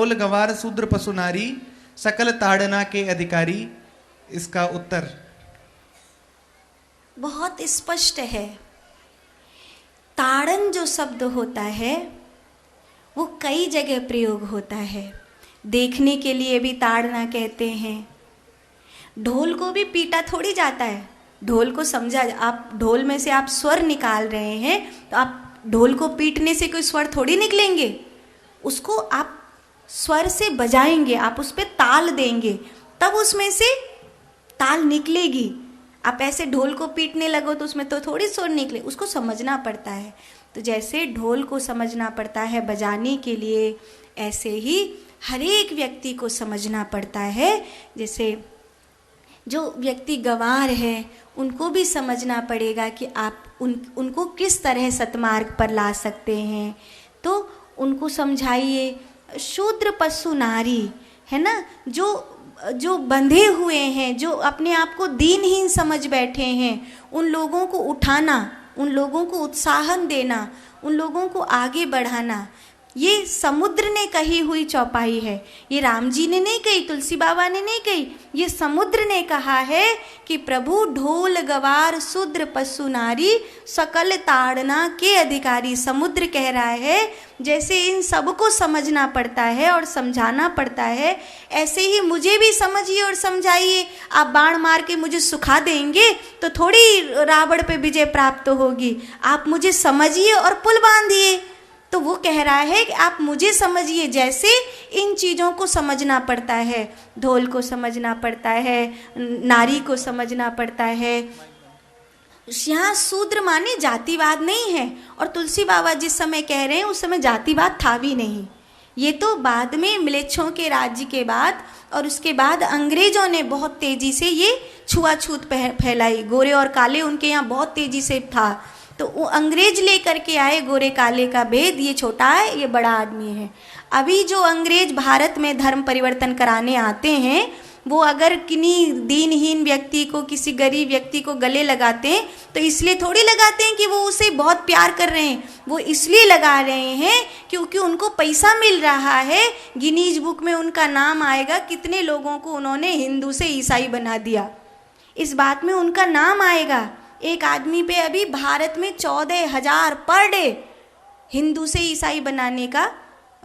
ढोल गवार शूद्र पशु नारी सकल ताड़ना के अधिकारी। इसका उत्तर बहुत स्पष्ट है। ताड़न जो शब्द होता है वो कई जगह प्रयोग होता है। देखने के लिए भी ताड़ना कहते हैं। ढोल को भी पीटा थोड़ी जाता है। ढोल को समझा, आप ढोल में से आप स्वर निकाल रहे हैं तो आप ढोल को पीटने से कोई स्वर थोड़ी निकलेंगे। उसको आप स्वर से बजाएंगे, आप उस पर ताल देंगे, तब उसमें से ताल निकलेगी। आप ऐसे ढोल को पीटने लगो तो उसमें तो थोड़ी स्वर निकले। उसको समझना पड़ता है। तो जैसे ढोल को समझना पड़ता है बजाने के लिए, ऐसे ही हर एक व्यक्ति को समझना पड़ता है। जैसे जो व्यक्ति गंवार है उनको भी समझना पड़ेगा कि आप उनको किस तरह सतमार्ग पर ला सकते हैं। तो उनको समझाइए। शूद्र पशु नारी है ना, जो बंधे हुए हैं, जो अपने आप को दीनहीन समझ बैठे हैं, उन लोगों को उठाना, उन लोगों को उत्साहन देना, उन लोगों को आगे बढ़ाना, ये समुद्र ने कही हुई चौपाई है। ये राम जी ने नहीं कही, तुलसी बाबा ने नहीं कही, ये समुद्र ने कहा है कि प्रभु ढोल गवार शूद्र पशु नारी सकल ताड़ना के अधिकारी। समुद्र कह रहा है जैसे इन सबको समझना पड़ता है और समझाना पड़ता है, ऐसे ही मुझे भी समझिए और समझाइए। आप बाण मार के मुझे सुखा देंगे तो थोड़ी रावण पे विजय प्राप्त होगी। आप मुझे समझिए और पुल बांधिए। तो वो कह रहा है कि आप मुझे समझिए। जैसे इन चीज़ों को समझना पड़ता है, ढोल को समझना पड़ता है, नारी को समझना पड़ता है। यहाँ शूद्र माने जातिवाद नहीं है। और तुलसी बाबा जिस समय कह रहे हैं उस समय जातिवाद था भी नहीं। ये तो बाद में म्लेच्छों के राज्य के बाद और उसके बाद अंग्रेजों ने बहुत तेज़ी से ये छुआछूत फैलाई। गोरे और काले उनके यहाँ बहुत तेज़ी से था। तो वो अंग्रेज लेकर के आए गोरे काले का भेद, ये छोटा है ये बड़ा आदमी है। अभी जो अंग्रेज भारत में धर्म परिवर्तन कराने आते हैं वो अगर किन्हीं दीनहीन व्यक्ति को, किसी गरीब व्यक्ति को गले लगाते हैं तो इसलिए थोड़ी लगाते हैं कि वो उसे बहुत प्यार कर रहे हैं। वो इसलिए लगा रहे हैं क्योंकि उनको पैसा मिल रहा है। गिनीज बुक में उनका नाम आएगा, कितने लोगों को उन्होंने हिंदू से ईसाई बना दिया, इस बात में उनका नाम आएगा। एक आदमी पे अभी भारत में 14,000 पर डे हिंदू से ईसाई बनाने का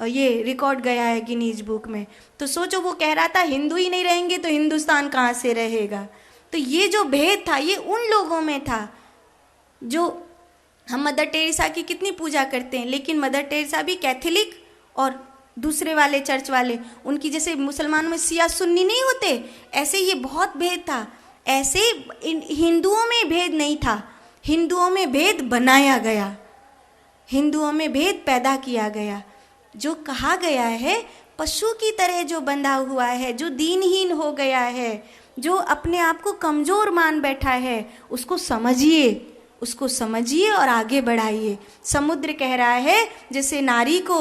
ये रिकॉर्ड गया है गिनीज बुक में। तो सोचो, वो कह रहा था हिंदू ही नहीं रहेंगे तो हिंदुस्तान कहाँ से रहेगा। तो ये जो भेद था ये उन लोगों में था। जो हम मदर टेरेसा की कितनी पूजा करते हैं, लेकिन मदर टेरेसा भी कैथोलिक और दूसरे वाले चर्च वाले, उनकी जैसे मुसलमानों में शिया सुन्नी नहीं होते, ऐसे ये बहुत भेद था। ऐसे हिंदुओं में भेद नहीं था, हिंदुओं में भेद बनाया गया, हिंदुओं में भेद पैदा किया गया। जो कहा गया है पशु की तरह जो बंधा हुआ है, जो दीनहीन हो गया है, जो अपने आप को कमज़ोर मान बैठा है, उसको समझिए, उसको समझिए और आगे बढ़ाइए। समुद्र कह रहा है जैसे नारी को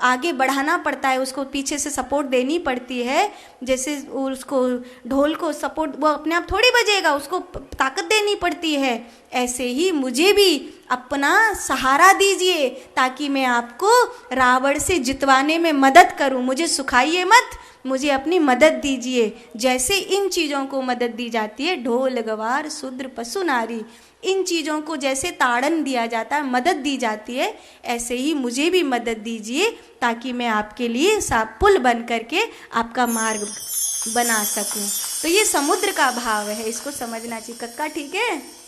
आगे बढ़ाना पड़ता है, उसको पीछे से सपोर्ट देनी पड़ती है, जैसे उसको ढोल को सपोर्ट, वो अपने आप थोड़ी बजेगा, उसको ताकत देनी पड़ती है। ऐसे ही मुझे भी अपना सहारा दीजिए ताकि मैं आपको रावण से जितवाने में मदद करूं। मुझे सुखाइए मत, मुझे अपनी मदद दीजिए। जैसे इन चीज़ों को मदद दी जाती है, ढोल गवार शूद्र पशु नारी, इन चीज़ों को जैसे ताड़न दिया जाता है, मदद दी जाती है, ऐसे ही मुझे भी मदद दीजिए ताकि मैं आपके लिए पुल बन करके आपका मार्ग बना सकूं। तो ये समुद्र का भाव है, इसको समझना चाहिए। कक्का ठीक है।